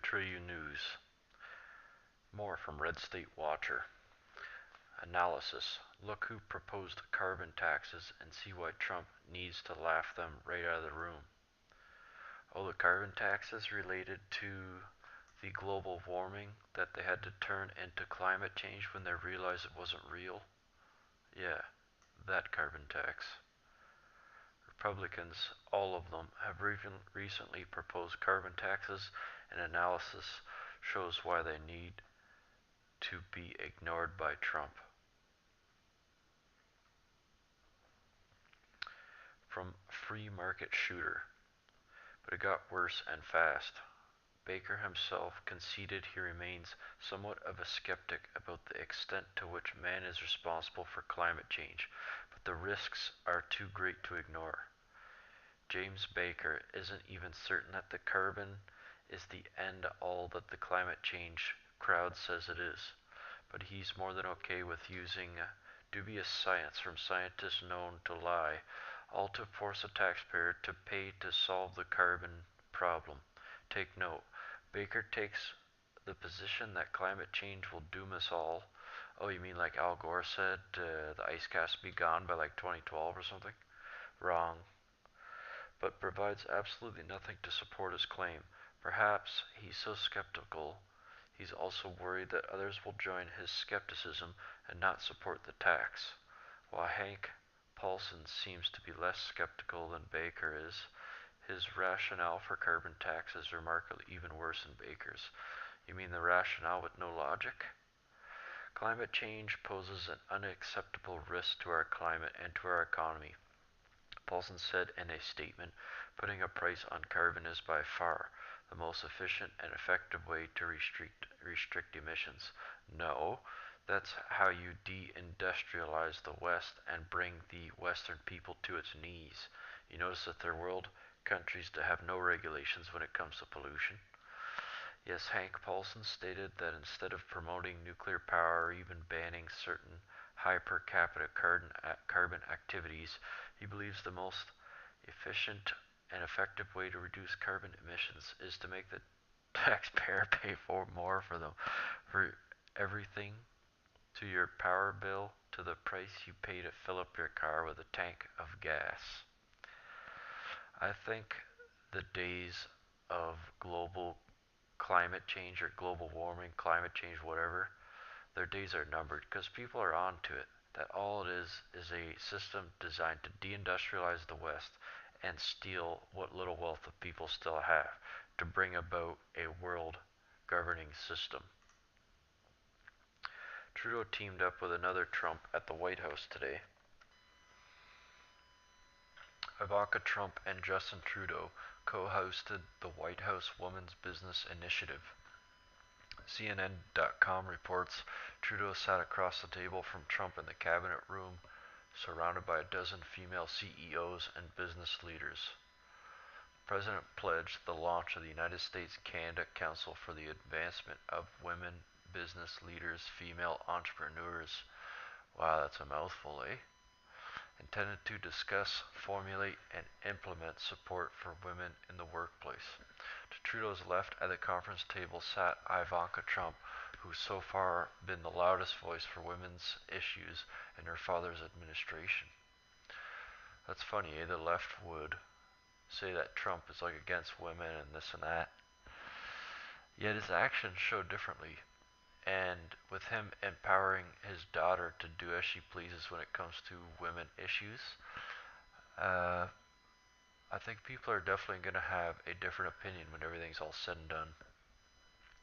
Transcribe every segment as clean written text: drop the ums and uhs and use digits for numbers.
Trade News. More from Red State Watcher. Analysis. Look who proposed carbon taxes and see why Trump needs to laugh them right out of the room. Oh, the carbon taxes related to the global warming that they had to turn into climate change when they realized it wasn't real? Yeah, that carbon tax. Republicans, all of them, have recently proposed carbon taxes, and analysis shows why they need to be ignored by Trump. From Free Market Shooter. But it got worse and fast. Baker himself conceded he remains somewhat of a skeptic about the extent to which man is responsible for climate change, but the risks are too great to ignore. James Baker isn't even certain that the carbon is the end all that the climate change crowd says it is, but he's more than okay with using dubious science from scientists known to lie, all to force a taxpayer to pay to solve the carbon problem. Take note, Baker takes the position that climate change will doom us all. Oh, you mean like Al Gore said, the ice caps be gone by like 2012 or something? Wrong. But provides absolutely nothing to support his claim. Perhaps he's so skeptical he's also worried that others will join his skepticism and not support the tax. While Hank Paulson seems to be less skeptical than Baker is, his rationale for carbon tax is remarkably even worse than Baker's. You mean the rationale with no logic? Climate change poses an unacceptable risk to our climate and to our economy, Paulson said in a statement. Putting a price on carbon is by far the most efficient and effective way to restrict emissions. No, that's how you deindustrialize the West and bring the Western people to its knees. You notice that third world countries to have no regulations when it comes to pollution. Yes, Hank Paulson stated that instead of promoting nuclear power or even banning certain high per capita carbon activities, he believes the most efficient and effective way to reduce carbon emissions is to make the taxpayer pay more for them. For everything to your power bill to the price you pay to fill up your car with a tank of gas. I think the days of global climate change or global warming, climate change, whatever, their days are numbered because people are onto it. That all it is a system designed to deindustrialize the West and steal what little wealth the people still have to bring about a world governing system. Trudeau teamed up with another Trump at the White House today. Ivanka Trump and Justin Trudeau co-hosted the White House Women's Business Initiative. CNN.com reports Trudeau sat across the table from Trump in the cabinet room, surrounded by a dozen female CEOs and business leaders. The President pledged the launch of the United States-Canada Council for the Advancement of Women Business Leaders, Female Entrepreneurs. Wow, that's a mouthful, eh? Intended to discuss, formulate, and implement support for women in the workplace. To Trudeau's left at the conference table sat Ivanka Trump, who's so far been the loudest voice for women's issues in her father's administration. That's funny, eh? The left would say that Trump is like against women and this and that. Yet his actions show differently. And with him empowering his daughter to do as she pleases when it comes to women issues, I think people are definitely going to have a different opinion when everything's all said and done.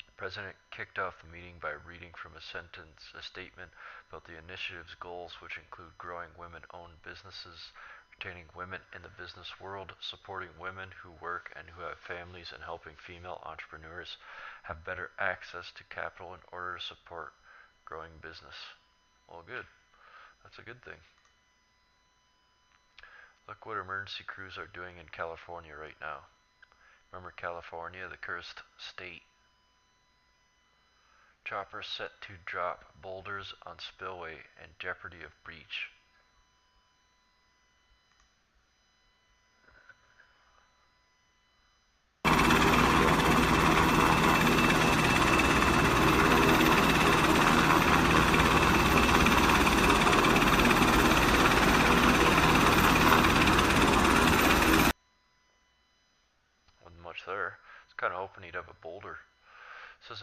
The President kicked off the meeting by reading from a statement about the initiative's goals, which include growing women-owned businesses, retaining women in the business world, supporting women who work and who have families, and helping female entrepreneurs have better access to capital in order to support growing business. Well, good. That's a good thing. Look what emergency crews are doing in California right now. Remember California, the cursed state? Choppers set to drop boulders on spillway and jeopardy of breach.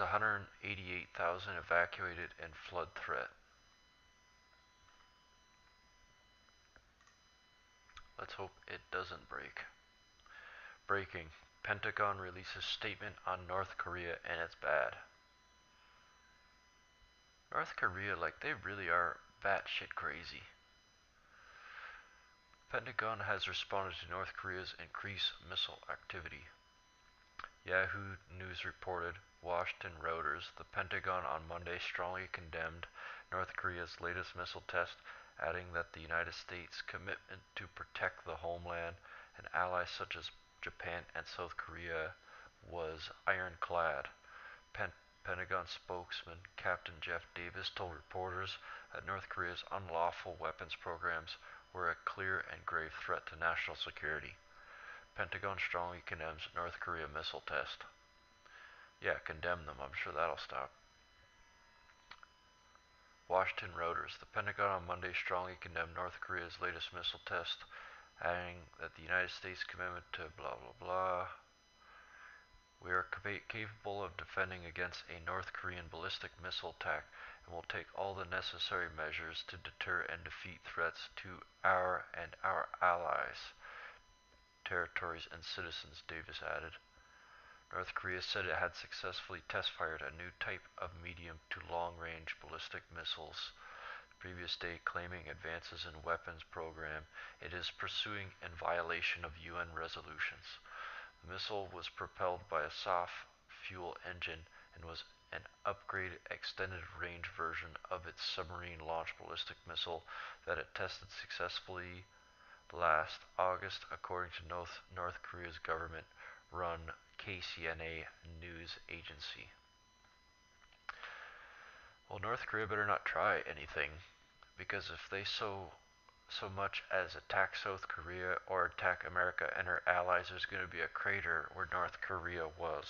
188,000 evacuated and flood threat. Let's hope it doesn't break. Breaking. Pentagon releases statement on North Korea and it's bad. North Korea, like, they really are batshit crazy. Pentagon has responded to North Korea's increased missile activity. Yahoo News reported, Washington Reuters, the Pentagon on Monday strongly condemned North Korea's latest missile test, adding that the United States' commitment to protect the homeland and allies such as Japan and South Korea was ironclad. Pentagon spokesman Captain Jeff Davis told reporters that North Korea's unlawful weapons programs were a clear and grave threat to national security. Pentagon strongly condemns North Korea missile test. Yeah, condemn them. I'm sure that'll stop. Washington Reuters. The Pentagon on Monday strongly condemned North Korea's latest missile test, adding that the United States' commitment to blah blah blah. We are capable of defending against a North Korean ballistic missile attack and will take all the necessary measures to deter and defeat threats to our and our allies, territories, and citizens, Davis added. North Korea said it had successfully test-fired a new type of medium to long-range ballistic missiles the previous day, claiming advances in weapons program it is pursuing in violation of UN resolutions. The missile was propelled by a soft fuel engine and was an upgraded extended range version of its submarine launched ballistic missile that it tested successfully last August, according to North Korea's government run KCNA news agency. Well, North Korea better not try anything, because if they so much as attack South Korea or attack America and her allies, there's going to be a crater where North Korea was.